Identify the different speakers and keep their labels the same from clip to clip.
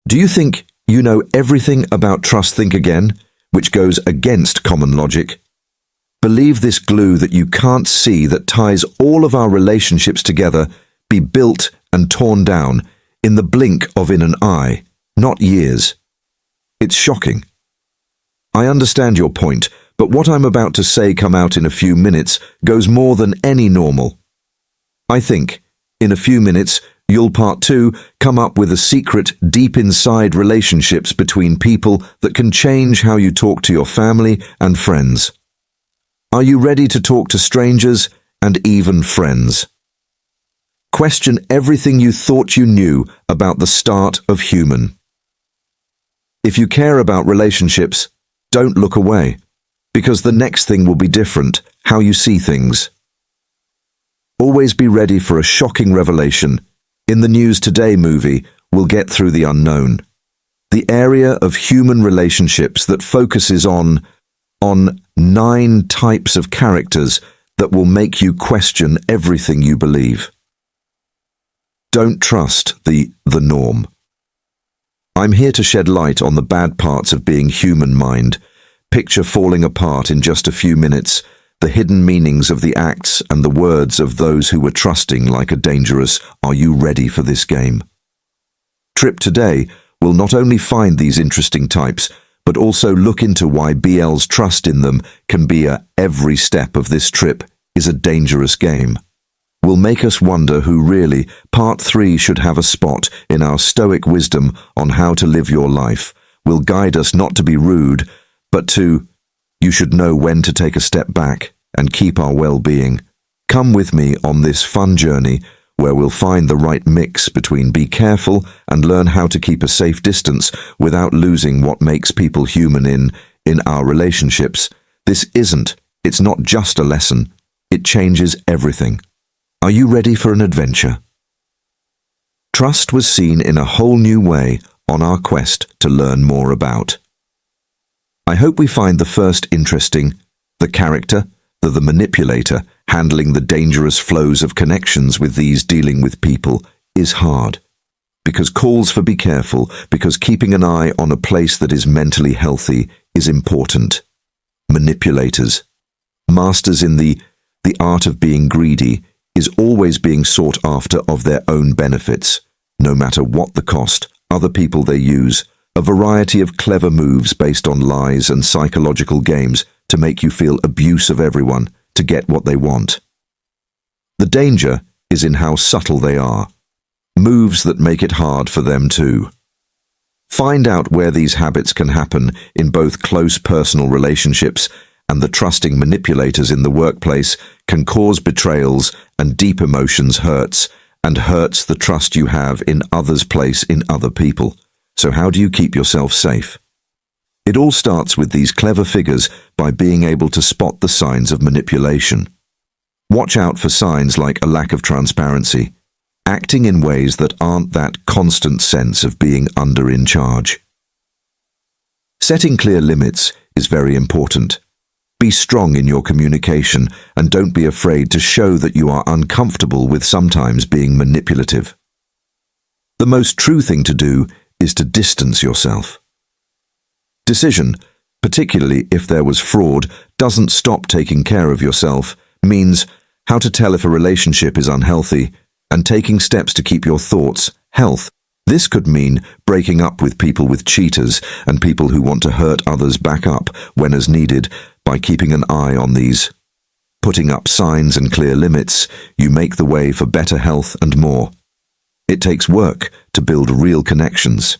Speaker 1: Do you think you know everything about trust? Think again, which goes against common logic. Believe this glue that you can't see that ties all of our relationships together be built and torn down in the blink of an eye, not years. It's shocking. I understand your point, but what I'm about to say come out in a few minutes goes more than any normal. I think, in a few minutes, you'll part 2 come up with a secret deep inside relationships between people that can change how you talk to your family and friends. Are you ready to talk to strangers and even friends? Question everything you thought you knew about the start of human. If you care about relationships, don't look away, because the next thing will be different, how you see things. Always be ready for a shocking revelation. In the News Today movie, we'll get through the unknown. The area of human relationships that focuses on 9 types of characters that will make you question everything you believe. Don't trust the norm. I'm here to shed light on the bad parts of being human mind. Picture falling apart in just a few minutes, the hidden meanings of the acts and the words of those who were trusting like a dangerous, "Are you ready for this game?" Trip Today will not only find these interesting types, but also look into why BL's trust in them can be every step of this trip is a dangerous game. Will make us wonder who really, part 3 should have a spot in our Stoic wisdom on how to live your life. Will guide us not to be rude, but to, you should know when to take a step back and keep our well-being. Come with me on this fun journey where we'll find the right mix between be careful and learn how to keep a safe distance without losing what makes people human in our relationships. It's not just a lesson, it changes everything. Are you ready for an adventure? Trust was seen in a whole new way on our quest to learn more about. I hope we find the first interesting, the character, the manipulator, handling the dangerous flows of connections with these dealing with people is hard. Because calls for be careful, because keeping an eye on a place that is mentally healthy is important. Manipulators. Masters in the art of being greedy is always being sought after of their own benefits, no matter what the cost, other people they use, a variety of clever moves based on lies and psychological games to make you feel abuse of everyone to get what they want. The danger is in how subtle they are, moves that make it hard for them to. Find out where these habits can happen in both close personal relationships and the trusting manipulators in the workplace can cause betrayals and deep emotions hurts the trust you have in others' place in other people. So how do you keep yourself safe? It all starts with these clever figures by being able to spot the signs of manipulation. Watch out for signs like a lack of transparency, acting in ways that aren't that constant sense of being in charge. Setting clear limits is very important. Be strong in your communication and don't be afraid to show that you are uncomfortable with sometimes being manipulative. The most true thing to do is to distance yourself. Decision, particularly if there was fraud, doesn't stop taking care of yourself, means how to tell if a relationship is unhealthy and taking steps to keep your thoughts health. This could mean breaking up with people with cheaters and people who want to hurt others back up when as needed by keeping an eye on these. Putting up signs and clear limits, you make the way for better health and more. It takes work to build real connections.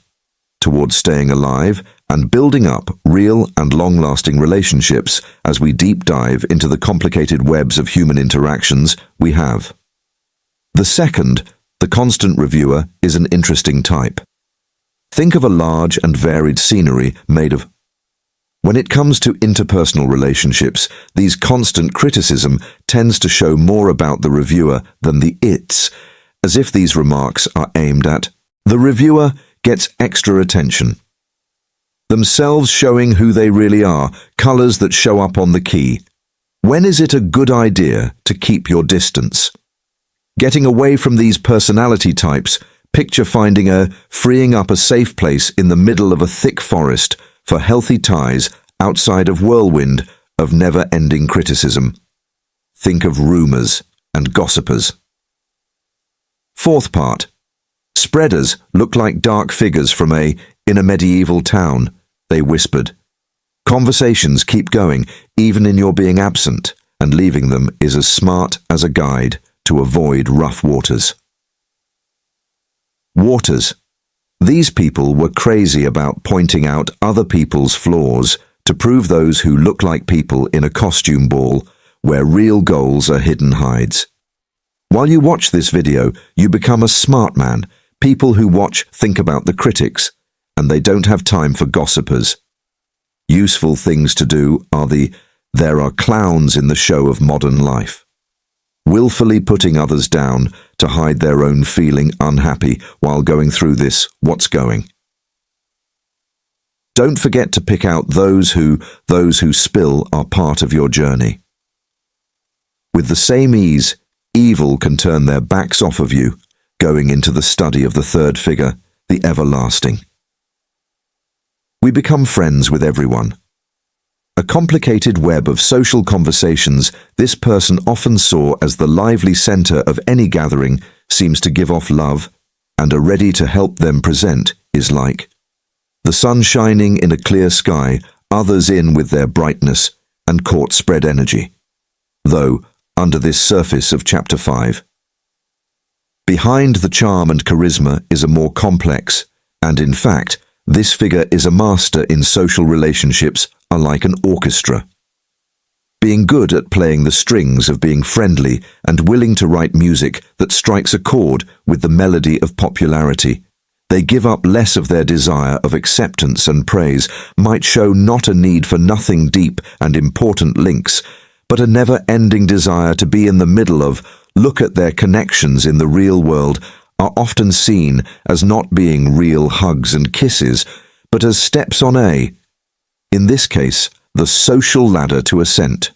Speaker 1: Towards staying alive and building up real and long-lasting relationships as we deep dive into the complicated webs of human interactions we have. The second, the constant reviewer, is an interesting type. Think of a large and varied scenery made of. When it comes to interpersonal relationships, these constant criticism tends to show more about the reviewer than the its, as if these remarks are aimed at the reviewer gets extra attention. Themselves showing who they really are, colors that show up on the key. When is it a good idea to keep your distance? Getting away from these personality types Picture freeing up a safe place in the middle of a thick forest for healthy ties outside of whirlwind of never-ending criticism. Think of rumors and gossipers. Fourth part. Spreaders look like dark figures in a medieval town, they whispered. Conversations keep going, even in your being absent, and leaving them is as smart as a guide to avoid rough waters. Waters. These people were crazy about pointing out other people's flaws to prove those who look like people in a costume ball where real goals are hidden hides. While you watch this video, you become a smart man. People who watch think about the critics, and they don't have time for gossipers. Useful things to do are there are clowns in the show of modern life. Willfully putting others down to hide their own feeling unhappy while going through this what's going. Don't forget to pick out those who spill are part of your journey. With the same ease, evil can turn their backs off of you, going into the study of the third figure, the everlasting. We become friends with everyone. A complicated web of social conversations this person often saw as the lively center of any gathering seems to give off love, and are ready to help them present is like the sun shining in a clear sky, others in with their brightness and court spread energy. Though, under this surface of chapter 5, behind the charm and charisma is a more complex, and in fact, this figure is a master in social relationships are like an orchestra. Being good at playing the strings of being friendly and willing to write music that strikes a chord with the melody of popularity, they give up less of their desire of acceptance and praise, might show not a need for nothing deep and important links, but a never-ending desire to be in the middle of, look at their connections in the real world, are often seen as not being real hugs and kisses, but as steps on in this case, the social ladder to ascent.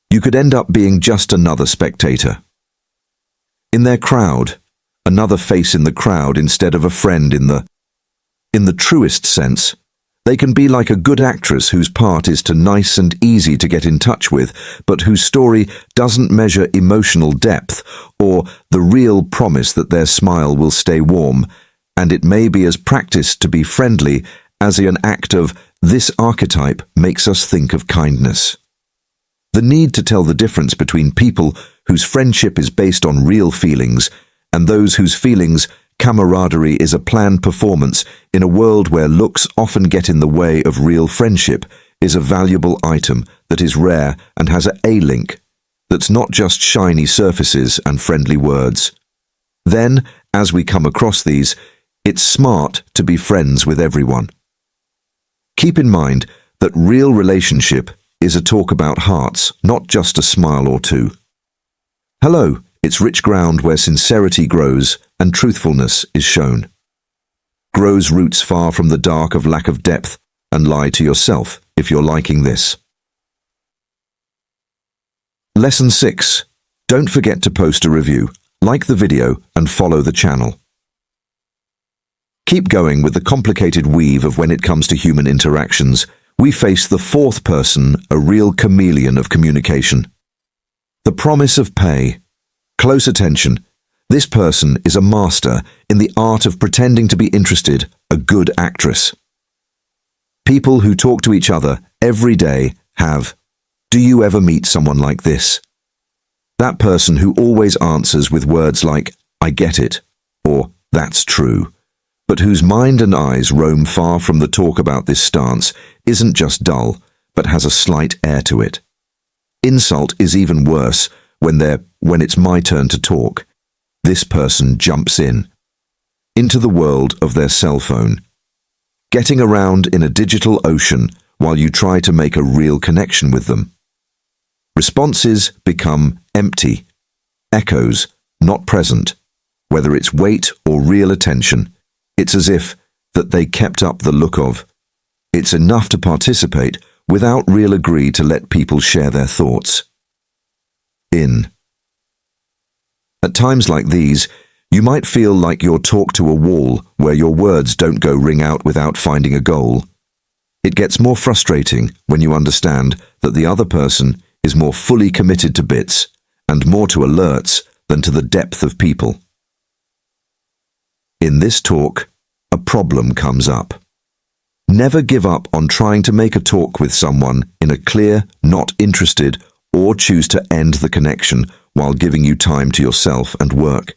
Speaker 1: You could end up being just another spectator. In their crowd, another face in the crowd instead of a friend in the truest sense, they can be like a good actress whose part is too nice and easy to get in touch with, but whose story doesn't measure emotional depth or the real promise that their smile will stay warm, and it may be as practiced to be friendly as an act of this archetype makes us think of kindness. The need to tell the difference between people whose friendship is based on real feelings and those whose feelings camaraderie is a planned performance in a world where looks often get in the way of real friendship is a valuable item that is rare and has a link that's not just shiny surfaces and friendly words. Then, as we come across these, it's smart to be friends with everyone. Keep in mind that real relationship is a talk about hearts, not just a smile or two. Hello, it's rich ground where sincerity grows and truthfulness is shown. Grows roots far from the dark of lack of depth, and lie to yourself if you're liking this. Lesson 6. Don't forget to post a review, like the video, and follow the channel. Keep going with the complicated weave of when it comes to human interactions. We face the fourth person, a real chameleon of communication. The promise of pay. Close attention. This person is a master in the art of pretending to be interested, a good actress. People who talk to each other every day have, do you ever meet someone like this? That person who always answers with words like, I get it, or that's true, but whose mind and eyes roam far from the talk about this stance isn't just dull, but has a slight air to it. Insult is even worse when it's my turn to talk. This person jumps into the world of their cell phone, getting around in a digital ocean while you try to make a real connection with them. Responses become empty, echoes, not present. Whether it's weight or real attention, it's as if that they kept up the look of. It's enough to participate without real agree to let people share their thoughts. At times like these, You might feel like you're talked to a wall where your words don't go ring out without finding a goal. It gets more frustrating when you understand that the other person is more fully committed to bits and more to alerts than to the depth of people. In this talk, a problem comes up. Never give up on trying to make a talk with someone in a clear, not interested, or choose to end the connection while giving you time to yourself and work.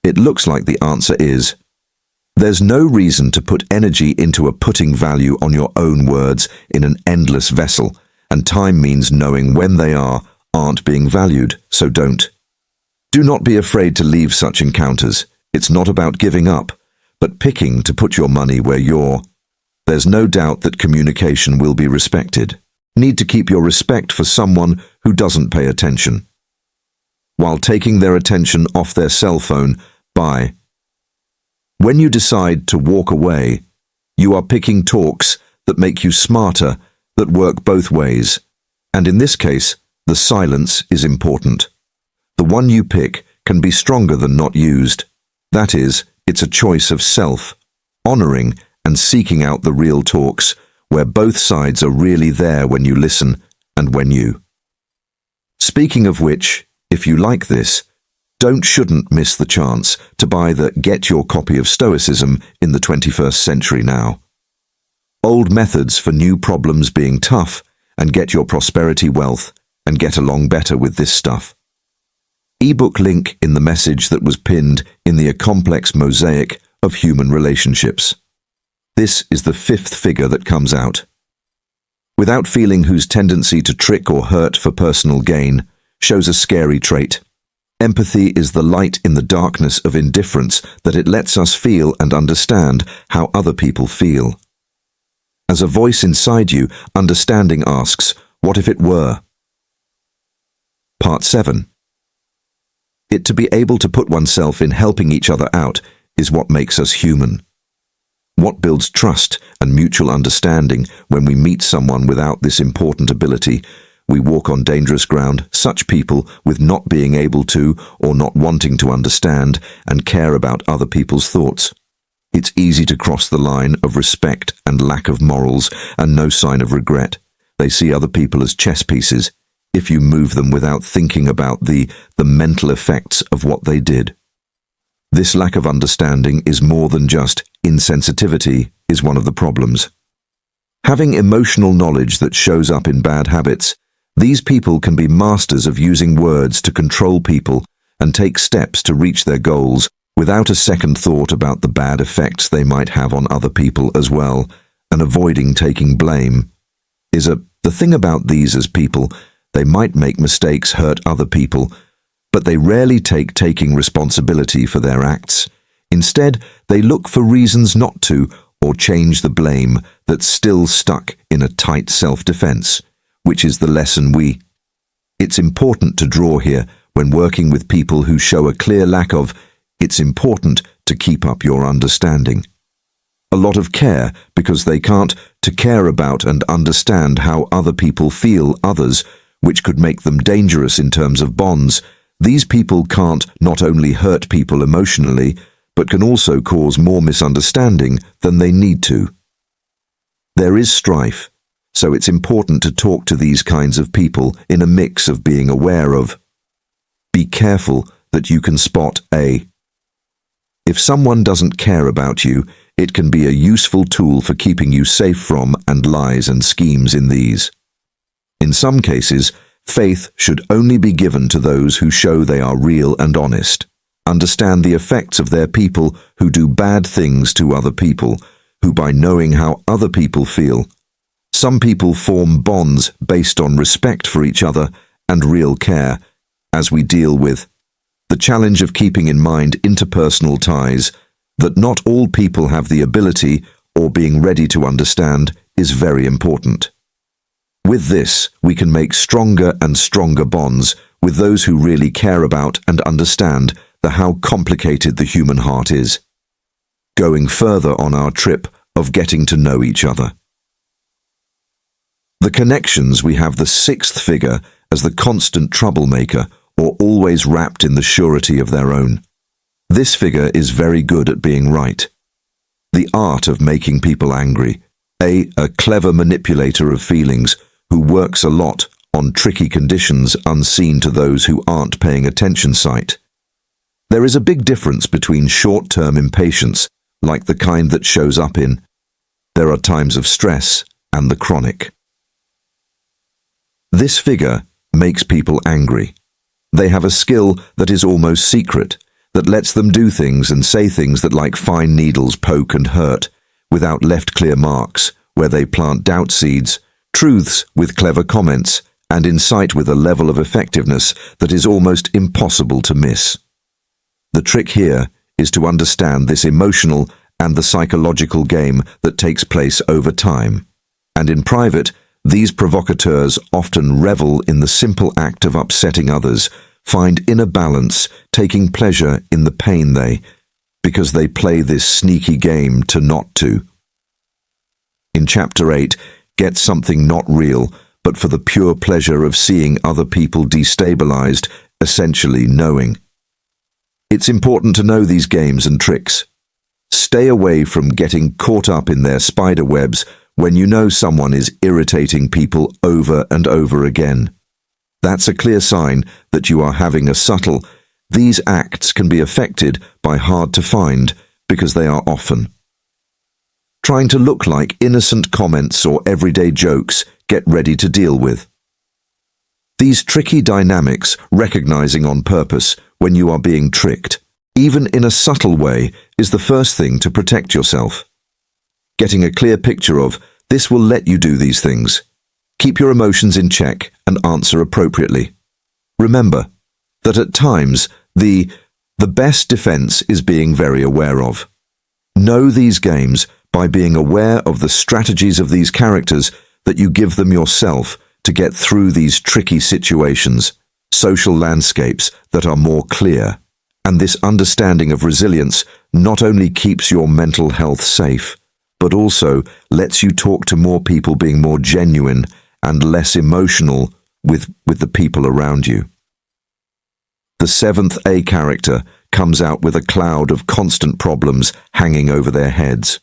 Speaker 1: It looks like the answer is, there's no reason to put energy into a putting value on your own words in an endless vessel, and time means knowing when they aren't being valued, so don't. Do not be afraid to leave such encounters. It's not about giving up, but picking to put your money where there's no doubt that communication will be respected. Need to keep your respect for someone who doesn't pay attention, while taking their attention off their cell phone by. When you decide to walk away, you are picking talks that make you smarter, that work both ways. And in this case, the silence is important. The one you pick can be stronger than not used. That is, it's a choice of self, honoring and seeking out the real talks, where both sides are really there when you listen and when you. Speaking of which, if you like this, shouldn't miss the chance to buy the Get Your Copy of Stoicism in the 21st Century now. Old methods for new problems being tough, and get your prosperity wealth and get along better with this stuff. Ebook link in the message that was pinned in the A Complex Mosaic of Human Relationships. This is the fifth figure that comes out. Without feeling whose tendency to trick or hurt for personal gain shows a scary trait. Empathy is the light in the darkness of indifference that it lets us feel and understand how other people feel. As a voice inside you, understanding asks, what if it were? Part 7. It to be able to put oneself in helping each other out is what makes us human. What builds trust and mutual understanding when we meet someone without this important ability? We walk on dangerous ground, such people with not being able to or not wanting to understand and care about other people's thoughts. It's easy to cross the line of respect and lack of morals and no sign of regret. They see other people as chess pieces if you move them without thinking about the mental effects of what they did. This lack of understanding is more than just insensitivity is one of the problems. Having emotional knowledge that shows up in bad habits, these people can be masters of using words to control people and take steps to reach their goals without a second thought about the bad effects they might have on other people as well, and avoiding taking blame. The thing about these as people, they might make mistakes, hurt other people, but they rarely take taking responsibility for their acts. Instead, they look for reasons not to or change the blame that's still stuck in a tight self-defense, which is the lesson it's important to draw here when working with people who show a clear lack of, it's important to keep up your understanding. A lot of care because they can't to care about and understand how other people feel others, which could make them dangerous in terms of bonds. These people can't not only hurt people emotionally, but can also cause more misunderstanding than they need to. There is strife, so it's important to talk to these kinds of people in a mix of being aware of. Be careful that you can spot if someone doesn't care about you, it can be a useful tool for keeping you safe from and lies and schemes in these. In some cases, faith should only be given to those who show they are real and honest, understand the effects of their people who do bad things to other people, who by knowing how other people feel. Some people form bonds based on respect for each other and real care, as we deal with the challenge of keeping in mind interpersonal ties that not all people have the ability or being ready to understand is very important. With this, we can make stronger and stronger bonds with those who really care about and understand how complicated the human heart is. Going further on our trip of getting to know each other. The connections we have the sixth figure as the constant troublemaker or always wrapped in the surety of their own. This figure is very good at being right. The art of making people angry. A clever manipulator of feelings who works a lot on tricky conditions unseen to those who aren't paying attention sight. There is a big difference between short-term impatience, like the kind that shows up in there are times of stress, and the chronic. This figure makes people angry. They have a skill that is almost secret, that lets them do things and say things that like fine needles poke and hurt, without left clear marks, where they plant doubt seeds, truths with clever comments, and incite with a level of effectiveness that is almost impossible to miss. The trick here is to understand this emotional and the psychological game that takes place over time. And in private, these provocateurs often revel in the simple act of upsetting others, find inner balance, taking pleasure in the pain because they play this sneaky game to not to. In Chapter 8, get something not real, but for the pure pleasure of seeing other people destabilized, essentially knowing. It's important to know these games and tricks. Stay away from getting caught up in their spider webs when you know someone is irritating people over and over again. That's a clear sign that you are having a subtle. These acts can be affected by hard to find because they are often trying to look like innocent comments or everyday jokes. Get ready to deal with these tricky dynamics, recognizing on purpose when you are being tricked, even in a subtle way, is the first thing to protect yourself. Getting a clear picture of this will let you do these things. Keep your emotions in check and answer appropriately. Remember that at times the best defense is being very aware of. Know these games by being aware of the strategies of these characters that you give them yourself to get through these tricky situations, social landscapes that are more clear. And this understanding of resilience not only keeps your mental health safe, but also lets you talk to more people being more genuine and less emotional with the people around you. The 7th A character comes out with a cloud of constant problems hanging over their heads.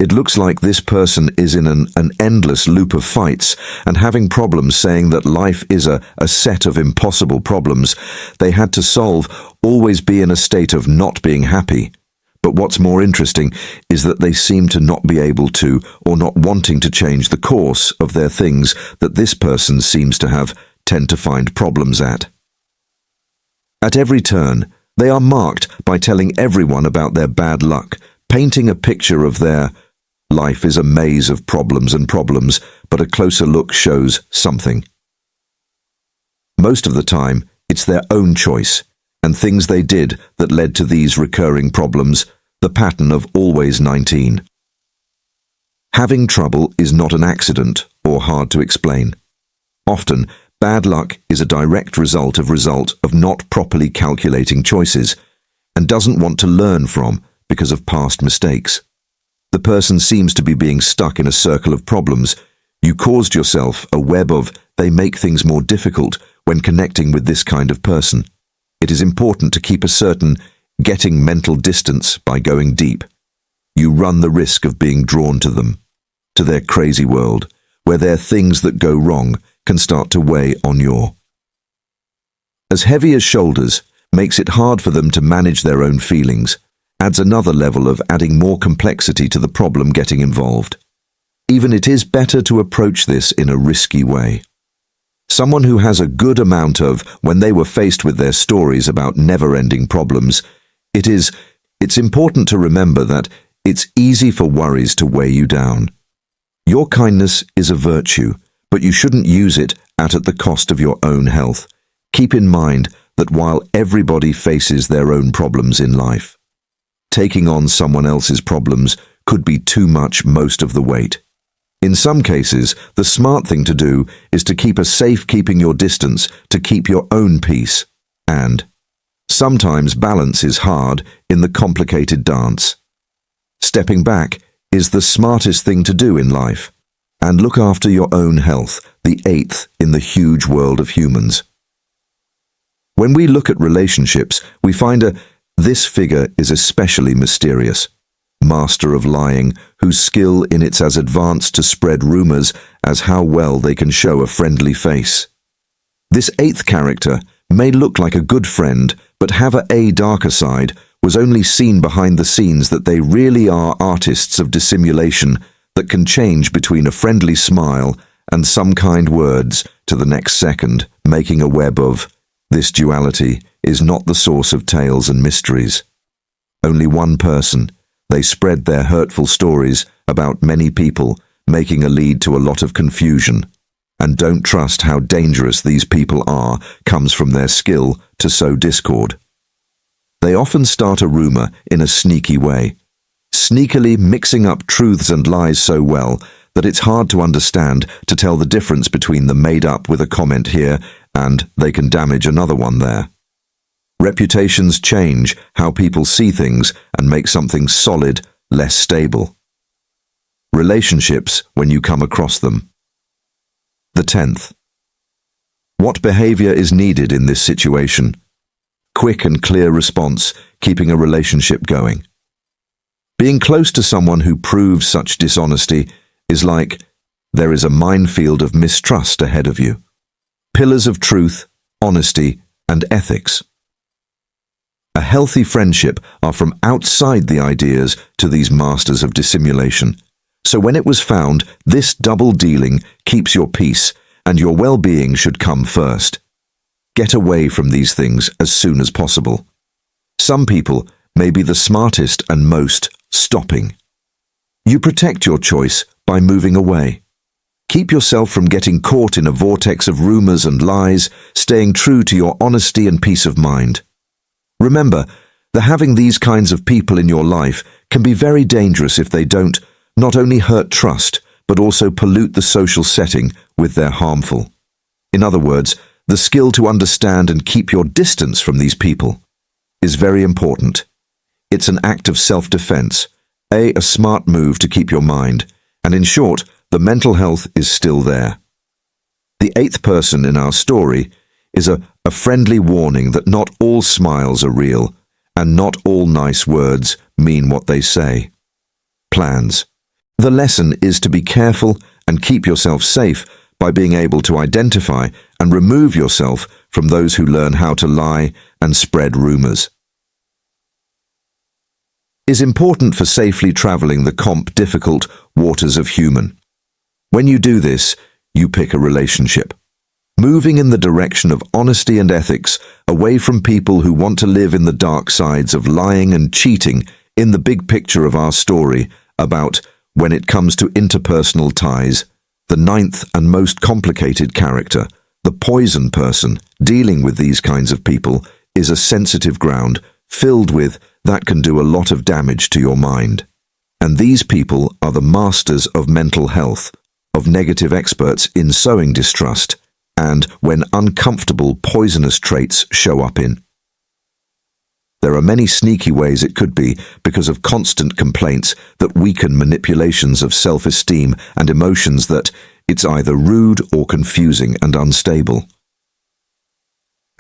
Speaker 1: It looks like this person is in an endless loop of fights and having problems, saying that life is a set of impossible problems they had to solve, always be in a state of not being happy. But what's more interesting is that they seem to not be able to or not wanting to change the course of their things that this person seems to tend to find problems at. At every turn, they are marked by telling everyone about their bad luck, painting a picture of their life is a maze of problems, but a closer look shows something. Most of the time, it's their own choice and things they did that led to these recurring problems, the pattern of always 19. Having trouble is not an accident or hard to explain. Often, bad luck is a direct result of not properly calculating choices and doesn't want to learn from because of past mistakes. The person seems to be being stuck in a circle of problems. You caused yourself a web of they make things more difficult when connecting with this kind of person. It is important to keep a certain getting mental distance by going deep. You run the risk of being drawn to them, to their crazy world, where their things that go wrong can start to weigh on your. As heavy as shoulders makes it hard for them to manage their own feelings, adds another level of adding more complexity to the problem getting involved. Even it is better to approach this in a risky way. Someone who has a good amount of when they were faced with their stories about never-ending problems, it's important to remember that it's easy for worries to weigh you down. Your kindness is a virtue, but you shouldn't use it at the cost of your own health. Keep in mind that while everybody faces their own problems in life, taking on someone else's problems could be too much most of the weight. In some cases, the smart thing to do is to keep keeping your distance to keep your own peace. And sometimes balance is hard in the complicated dance. Stepping back is the smartest thing to do in life. And look after your own health, the 8th in the huge world of humans. When we look at relationships, we find This figure is especially mysterious. Master of lying, whose skill in it's as advanced to spread rumors as how well they can show a friendly face. This eighth character may look like a good friend, but have a darker side, was only seen behind the scenes that they really are artists of dissimulation that can change between a friendly smile and some kind words to the next second, making a web of. This duality is not the source of tales and mysteries. Only one person. They spread their hurtful stories about many people, making a lead to a lot of confusion. And don't trust how dangerous these people are comes from their skill to sow discord. They often start a rumor in a sneaky way, sneakily mixing up truths and lies so well that it's hard to understand to tell the difference between the made up with a comment here and they can damage another one there. Reputations change how people see things and make something solid less stable. Relationships when you come across them. The 10th. What behavior is needed in this situation? Quick and clear response, keeping a relationship going. Being close to someone who proves such dishonesty is like there is a minefield of mistrust ahead of you. Pillars of truth, honesty, and ethics. A healthy friendship are from outside the ideas to these masters of dissimulation. So when it was found, this double dealing keeps your peace, and your well-being should come first. Get away from these things as soon as possible. Some people may be the smartest and most stopping. You protect your choice by moving away. Keep yourself from getting caught in a vortex of rumors and lies, staying true to your honesty and peace of mind. Remember that having these kinds of people in your life can be very dangerous if they don't not only hurt trust, but also pollute the social setting with their harmful. In other words, the skill to understand and keep your distance from these people is very important. It's an act of self-defense, a smart move to keep your mind, and in short, the mental health is still there. The eighth person in our story is a friendly warning that not all smiles are real, and not all nice words mean what they say. Plans. The lesson is to be careful and keep yourself safe by being able to identify and remove yourself from those who learn how to lie and spread rumors. Is important for safely traveling the difficult waters of human. When you do this, you pick a relationship. Moving in the direction of honesty and ethics, away from people who want to live in the dark sides of lying and cheating in the big picture of our story about when it comes to interpersonal ties, the ninth and most complicated character, the poison person, dealing with these kinds of people is a sensitive ground filled with that can do a lot of damage to your mind. And these people are the masters of mental health, of negative experts in sowing distrust, and when uncomfortable poisonous traits show up in. There are many sneaky ways it could be because of constant complaints that weaken manipulations of self-esteem and emotions that it's either rude or confusing and unstable.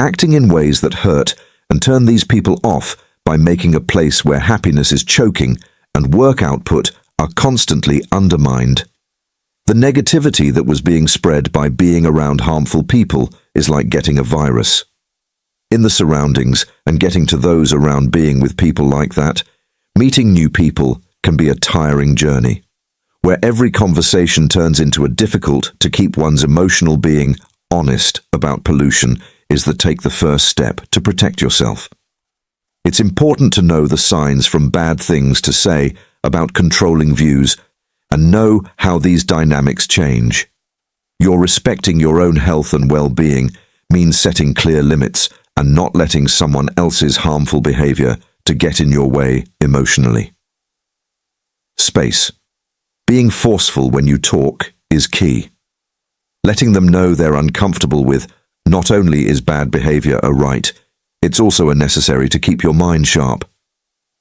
Speaker 1: Acting in ways that hurt and turn these people off by making a place where happiness is choking and work output are constantly undermined. The negativity that was being spread by being around harmful people is like getting a virus. In the surroundings and getting to those around being with people like that, meeting new people can be a tiring journey, where every conversation turns into a difficult to keep one's emotional being honest about pollution is that take the first step to protect yourself. It's important to know the signs from bad things to say about controlling views and know how these dynamics change. You're respecting your own health and well-being means setting clear limits and not letting someone else's harmful behavior to get in your way emotionally. Space. Being forceful when you talk is key. Letting them know they're uncomfortable with not only is bad behavior a right, it's also a necessary to keep your mind sharp.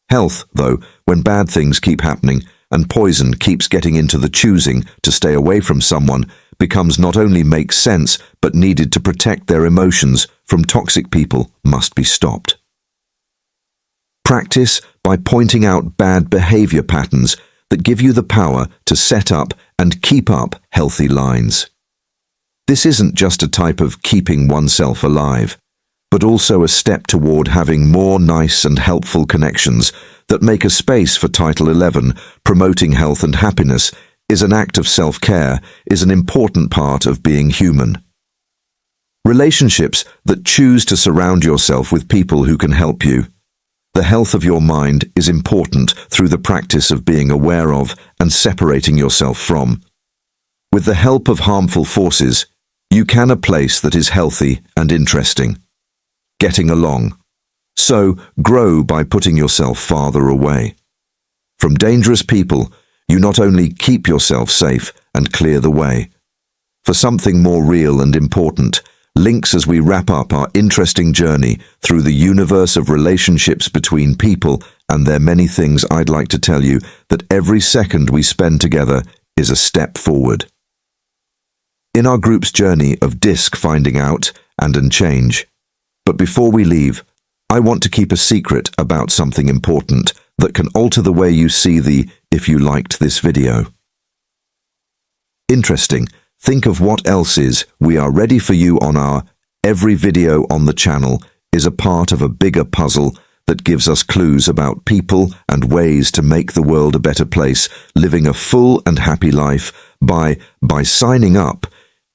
Speaker 1: Health, though, when bad things keep happening and poison keeps getting into the choosing to stay away from someone, becomes not only makes sense but needed to protect their emotions from toxic people must be stopped. Practice by pointing out bad behavior patterns that give you the power to set up and keep up healthy lines. This isn't just a type of keeping oneself alive, but also a step toward having more nice and helpful connections that make a space for Title 11. Promoting health and happiness is an act of self-care, is an important part of being human. Relationships that choose to surround yourself with people who can help you. The health of your mind is important through the practice of being aware of and separating yourself from. With the help of harmful forces, you can a place that is healthy and interesting. Getting along. So, grow by putting yourself farther away. From dangerous people, you not only keep yourself safe and clear the way. For something more real and important, links as we wrap up our interesting journey through the universe of relationships between people and their many things. I'd like to tell you that every second we spend together is a step forward. In our group's journey of DISC finding out and change. But before we leave, I want to keep a secret about something important that can alter the way you see if you liked this video. Interesting. Think of what else is. We are ready for you on our every video on the channel is a part of a bigger puzzle that gives us clues about people and ways to make the world a better place, living a full and happy life. By signing up,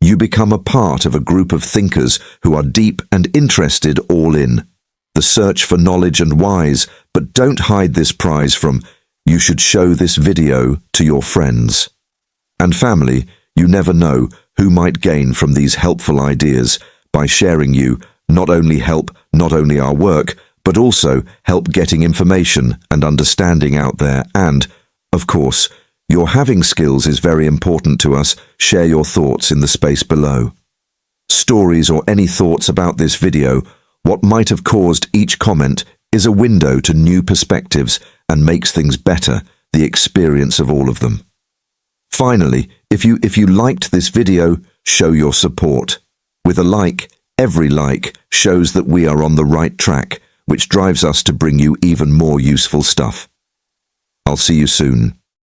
Speaker 1: you become a part of a group of thinkers who are deep and interested, all in the search for knowledge and wise, but don't hide this prize from. You should show this video to your friends and family. You never know who might gain from these helpful ideas. By sharing, you not only help not only our work, but also help getting information and understanding out there. And, of course, your having skills is very important to us. Share your thoughts in the space below. Stories or any thoughts about this video, what might have caused each comment is a window to new perspectives and makes things better, the experience of all of them. Finally, if you liked this video, show your support. With a like, every like shows that we are on the right track, which drives us to bring you even more useful stuff. I'll see you soon.